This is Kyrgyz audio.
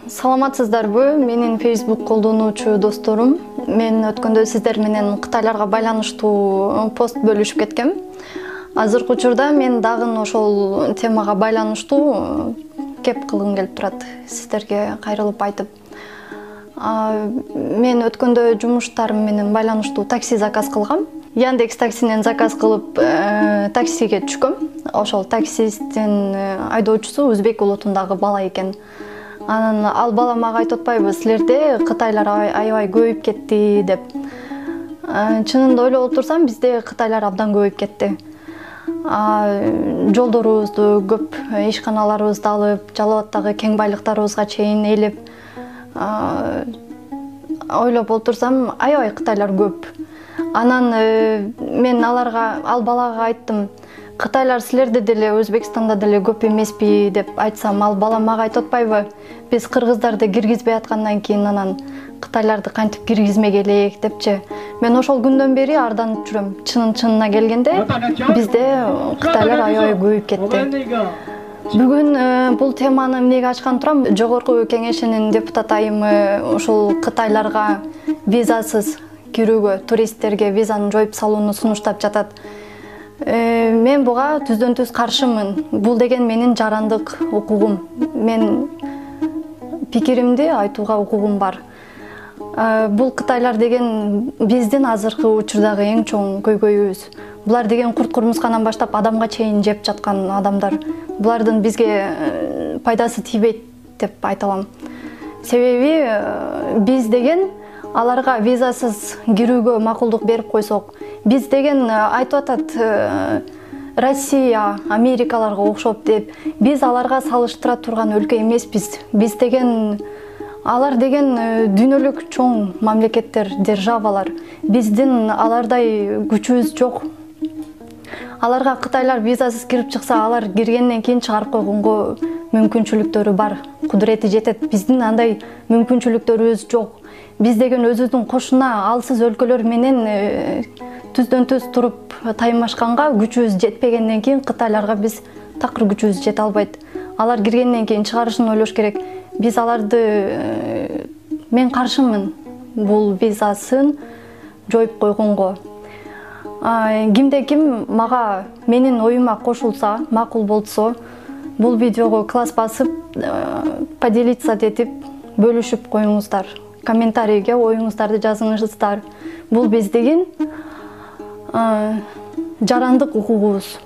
Саламатсыздарбы, менин Facebook колдонуучу досторум. Мен өткөндө сиздер менен Кытайларга байланыштуу пост бөлүшүп кеткем. Азыркы учурда мен дагы ошол темага байланыштуу кеп кылгым келип турат, сиздерге кайрылып айтып. Мен өткөндө жумуштарым менен байланыштуу такси заказ кылгам. Яндекс таксинен заказ кылып таксиге түшкөм. Ошол таксисттин айдоочусу өзбек улутундагы бала экен. Анан ал бала мага айтып атпайбы, силерде кытайлар аябай көбөйүп кетти деп. Чынында ойлоп отурсам, бизде кытайлар абдан көбөйүп кетти. Жолдорубузду көп, ишканаларыбызды алып, Жалал Абадтагы кең байлыктарыбызга чейин ээлеп, ойлоп отурсам, аябай кытайлар көп. Анан мен ал балага айттым, Кытайлар силерде деле Өзбекстанда деле көп эмеспи деп айтсам, ал бала мага айтып атпайбы, биз кыргыздарды киргизбей аткандан кийин анан кытайларды кантип киргизмек элек депчи. Мен ошол күндөн бери арданып жүрөм. Чынына келгенде бизде кытайлар аябай көбөйүп кетти. Бүгүн бул теманы эмнеге ачкан турам? Жогорку кеңешинин депутат айымы ушул кытайларга визасыз кирүүгө, туристтерге визаны жоюп салууну сунуштап жатат. Мен буга түздөн түз каршымын. Бул деген менин жарандык укугум. Мен пикиримди айтууга укугум бар. Бул кытайлар деген биздин азыркы учурдагы эң чоң көйгөйүбүз. Булар деген курт-курмусканан баштап адамга чейин жеп жаткан адамдар. Булардын бизге пайдасы тийбейт деп айта алам. Себеби биз деген аларга визасыз кирүүгө макулдук берип койсок, биз деген айтып атат Россия, Америкаларга окшоп деп, биз аларга салыштыра турган өлкө эмеспиз. Биз деген алар деген дүйнөлүк чоң мамлекеттер, державалар. Биздин алардай күчүбүз жок. Аларга кытайлар визасыз кирип чыкса, алар киргенден кийин чыгарып койгонго мүмкүнчүлүктөрү бар, кудурети жетет. Биздин андай мүмкүнчүлүктөрүбүз жок. Биз деген өзүбүздүн кошуна алсыз өлкөлөр менен түздөн түз туруп таймашканга күчүбүз жетпегенден кийин кытайларга биз такыр күчүбүз жете албайт. Алар киргенден кийин чыгарышын ойлош керек. Биз аларды мен каршымын бул визасын жоюп койгонго. Кимде ким мага менин оюма кошулса, макул болсо, бул видеого класс басып, поделиться этип, бөлүшүп коюңуздар. Комментарийге оюңуздарды жазыңыздар. Бул биздин жарандык укугубуз.